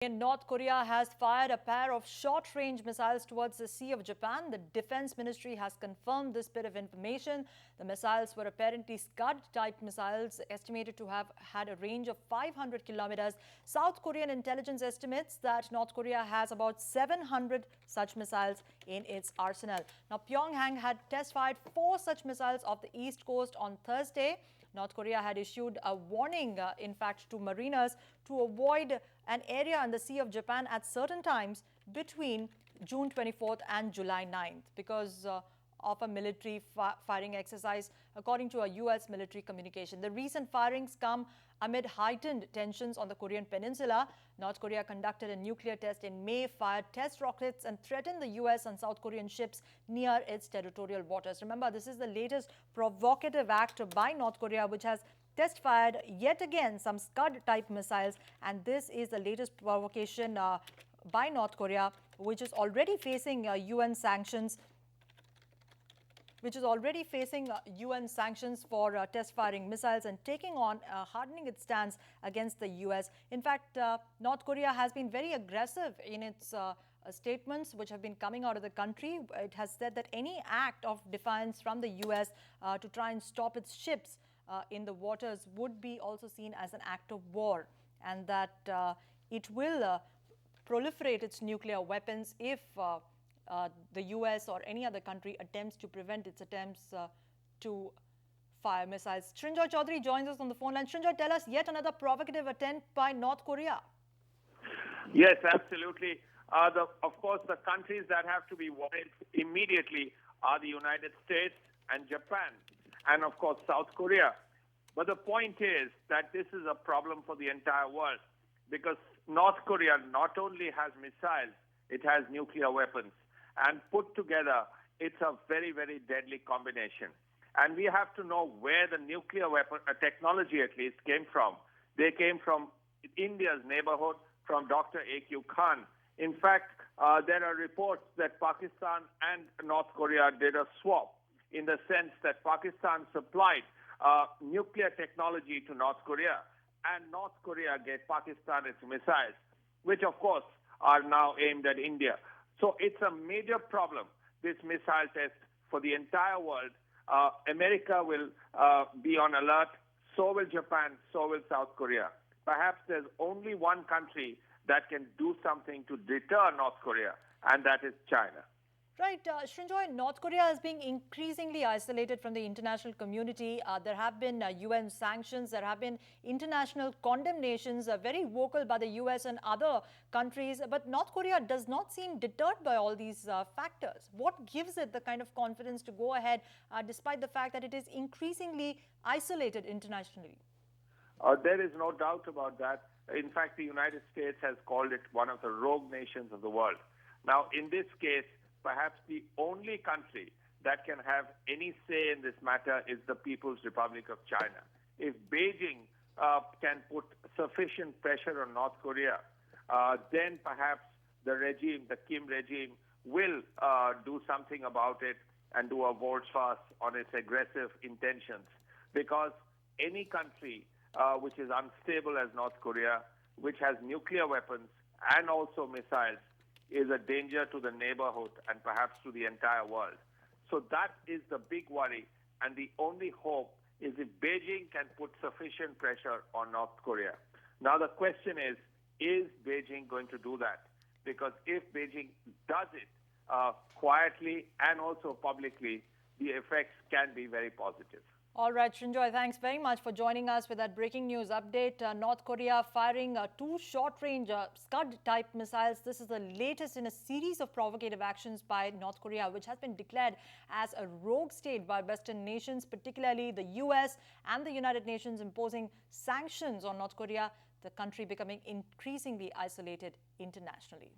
North Korea has fired a pair of short-range missiles towards the Sea of Japan. The Defense Ministry has confirmed this bit of information. The missiles were apparently Scud-type missiles, estimated to have had a range of 500 kilometers. South Korean intelligence estimates that North Korea has about 700 such missiles in its arsenal. Now, Pyongyang had test-fired 4 such missiles off the east coast on Thursday. North Korea had issued a warning, in fact, to mariners to avoid an area in the Sea of Japan at certain times between June 24th and July 9th because of a military firing exercise, according to a U.S. military communication. The recent firings come amid heightened tensions on the Korean peninsula. North Korea conducted a nuclear test in May, fired test rockets and threatened the U.S. and South Korean ships near its territorial waters. Remember, this is the latest provocative act by North Korea, which has test-fired yet again some Scud-type missiles. And this is the latest provocation by North Korea, which is already facing UN sanctions for test firing missiles and taking on, hardening its stance against the U.S. In fact, North Korea has been very aggressive in its statements which have been coming out of the country. It has said that any act of defiance from the U.S. To try and stop its ships in the waters would be also seen as an act of war, and that it will proliferate its nuclear weapons if the U.S. or any other country attempts to prevent its attempts to fire missiles. Srinjoy Chaudhary joins us on the phone line. Srinjoy, tell us yet another provocative attempt by North Korea. Yes, absolutely. Of course, the countries that have to be worried immediately are the United States and Japan, and of course, South Korea. But the point is that this is a problem for the entire world because North Korea not only has missiles, it has nuclear weapons. And put together, it's a very, very deadly combination. And we have to know where the nuclear weapon technology, at least, came from. They came from India's neighborhood, from Dr. A.Q. Khan. In fact, there are reports that Pakistan and North Korea did a swap in the sense that Pakistan supplied nuclear technology to North Korea, and North Korea gave Pakistan its missiles, which, of course, are now aimed at India. So it's a major problem, this missile test for the entire world. America will be on alert, so will Japan, so will South Korea. Perhaps there's only one country that can do something to deter North Korea, and that is China. Right, Srinjoy, North Korea is being increasingly isolated from the international community. There have been UN sanctions, there have been international condemnations, very vocal by the US and other countries. But North Korea does not seem deterred by all these factors. What gives it the kind of confidence to go ahead, despite the fact that it is increasingly isolated internationally? There is no doubt about that. In fact, the United States has called it one of the rogue nations of the world. Now, in this case, perhaps the only country that can have any say in this matter is the People's Republic of China. If Beijing can put sufficient pressure on North Korea, then perhaps the regime, the Kim regime, will do something about it and do a volte-face on its aggressive intentions. Because any country which is unstable as North Korea, which has nuclear weapons and also missiles, is a danger to the neighborhood and perhaps to the entire world. So that is the big worry, and the only hope is if Beijing can put sufficient pressure on North Korea. Now the question is Beijing going to do that? Because if Beijing does it quietly and also publicly, the effects can be very positive. All right, Srinjoy, thanks very much for joining us with that breaking news update. North Korea firing 2 short-range Scud-type missiles. This is the latest in a series of provocative actions by North Korea, which has been declared as a rogue state by Western nations, particularly the US and the United Nations, imposing sanctions on North Korea, the country becoming increasingly isolated internationally.